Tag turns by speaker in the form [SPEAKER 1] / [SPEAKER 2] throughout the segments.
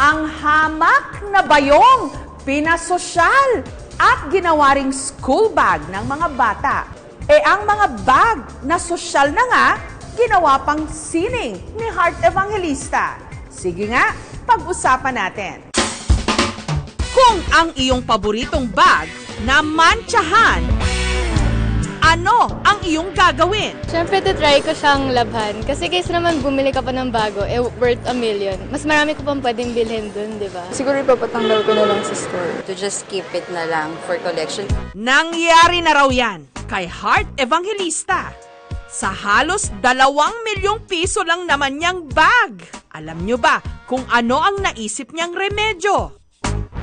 [SPEAKER 1] Ang hamak na bayong, pinasosyal at ginawa ring school bag ng mga bata. Ang mga bag na sosyal na nga, ginawa pang sining ni Heart Evangelista. Sige nga, pag-usapan natin. Kung ang iyong paboritong bag na mantsahan, ano ang iyong gagawin?
[SPEAKER 2] Siyempre, try ko siyang labhan. Kasi kaysa naman bumili ka pa ng bago, worth $1 million. Mas marami ko pang pwedeng bilhin dun, di ba?
[SPEAKER 3] Siguro ipapatanggal ko na lang sa store.
[SPEAKER 4] To just keep it na lang for collection.
[SPEAKER 1] Nangyari na raw yan kay Heart Evangelista. Sa halos 2 milyong piso lang naman niyang bag. Alam niyo ba kung ano ang naisip niyang remedyo?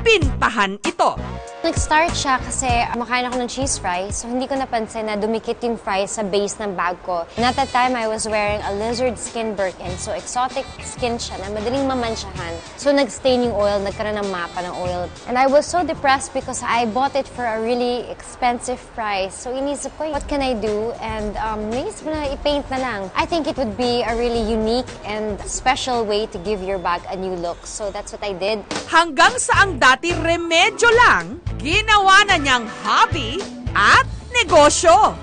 [SPEAKER 1] Pintahan ito.
[SPEAKER 5] Nag-start siya kasi makain ako ng cheese fries, so hindi ko napansin na dumikit yung fries sa base ng bag ko. And at that time, I was wearing a lizard skin Birkin, so exotic skin siya na madaling mamansyahan. So nag-stain yung oil, nagkaroon ng mapa ng oil. And I was so depressed because I bought it for a really expensive price. So inisip ko, what can I do? And naisip ko na i-paint na lang. I think it would be a really unique and special way to give your bag a new look. So that's what I did.
[SPEAKER 1] Hanggang sa ang dati remedyo lang, ginawa na niyang hobby at negosyo.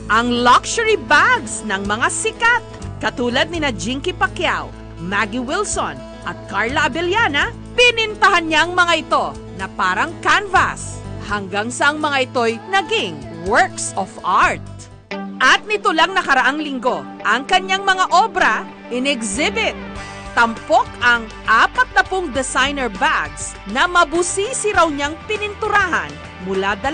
[SPEAKER 1] Ang luxury bags ng mga sikat katulad ni Jinky Pacquiao, Maggie Wilson at Carla Abellana, pinintahan niyang mga ito na parang canvas hanggang sa ang mga ito'y naging works of art. At nito lang nakaraang linggo, ang kanyang mga obra in-exhibit. Tampok ang 40 designer bags na mabusisi raw niyang pininturahan mula 2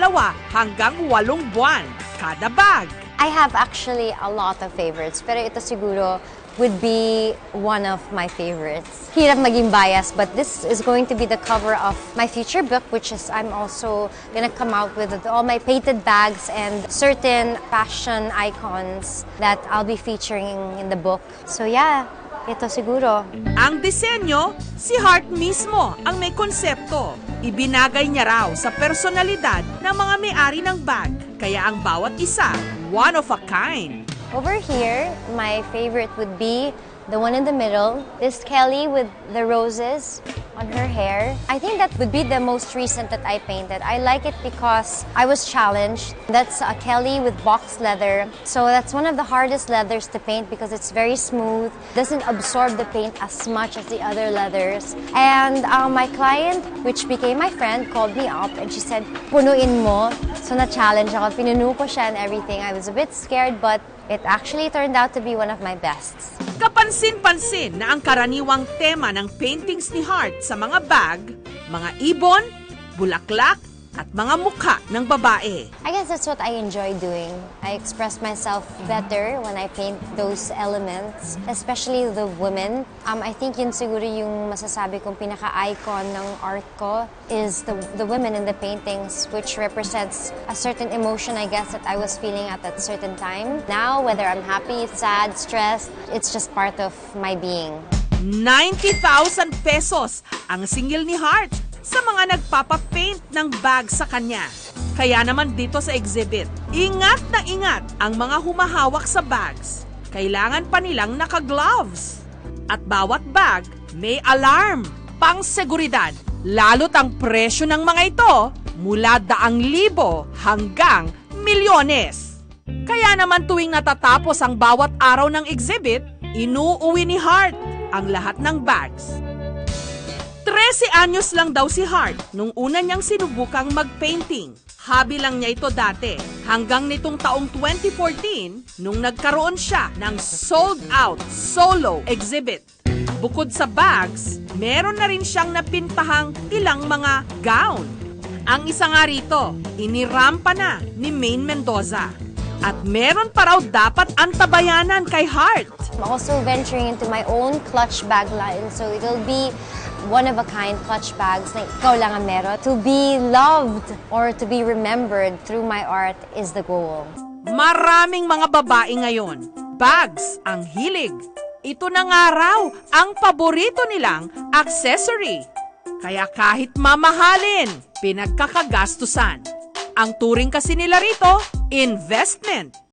[SPEAKER 1] hanggang 8 buwan kada bag.
[SPEAKER 5] I have actually a lot of favorites, pero ito siguro would be one of my favorites. Hirap maging bias, but this is going to be the cover of my future book, which is I'm also gonna come out with all my painted bags and certain fashion icons that I'll be featuring in the book. So yeah, ito siguro.
[SPEAKER 1] Ang disenyo, si Heart mismo ang may konsepto. Ibinagay niya raw sa personalidad ng mga may-ari ng bag. Kaya ang bawat isa, one of a kind.
[SPEAKER 5] Over here, my favorite would be the one in the middle. This Kelly with the roses on her hair. I think that would be the most recent that I painted. I like it because I was challenged. That's a Kelly with box leather. So that's one of the hardest leathers to paint because it's very smooth. Doesn't absorb the paint as much as the other leathers. And my client, which became my friend, called me up and she said, punuin mo. So na-challenge ako. Pinuno ko siya and everything. I was a bit scared, but it actually turned out to be one of my bests.
[SPEAKER 1] Kapansin-pansin na ang karaniwang tema ng paintings ni Heart sa mga bag, mga ibon, bulaklak, at mga mukha ng babae.
[SPEAKER 5] I guess that's what I enjoy doing. I express myself better when I paint those elements, especially the women. I think yun siguro yung masasabi kong pinaka-icon ng art ko is the women in the paintings, which represents a certain emotion, I guess, that I was feeling at that certain time. Now, whether I'm happy, sad, stressed, it's just part of my being.
[SPEAKER 1] 90,000 pesos ang singil ni Heart sa mga nagpapapaint ng bag sa kanya. Kaya naman dito sa exhibit, ingat na ingat ang mga humahawak sa bags. Kailangan pa nilang naka-gloves. At bawat bag may alarm, pang seguridad. Lalo't ang presyo ng mga ito mula 100,000 hanggang milyones. Kaya naman tuwing natatapos ang bawat araw ng exhibit, inuuwi ni Heart ang lahat ng bags. 13 anyos lang daw si Heart nung una niyang sinubukang mag-painting. Hobby lang niya ito dati. Hanggang nitong taong 2014 nung nagkaroon siya ng sold-out solo exhibit. Bukod sa bags, meron na rin siyang napintahang ilang mga gown. Ang isa nga rito, inirampa na ni Maine Mendoza. At meron pa raw dapat antabayanan kay Heart.
[SPEAKER 5] I'm also venturing into my own clutch bag line, so it'll be one-of-a-kind clutch bags na ikaw lang ang meron. To be loved or to be remembered through my art is the goal.
[SPEAKER 1] Maraming mga babae ngayon, bags ang hilig. Ito na nga raw ang paborito nilang accessory. Kaya kahit mamahalin, pinagkakagastusan. Ang turing kasi nila rito, investment.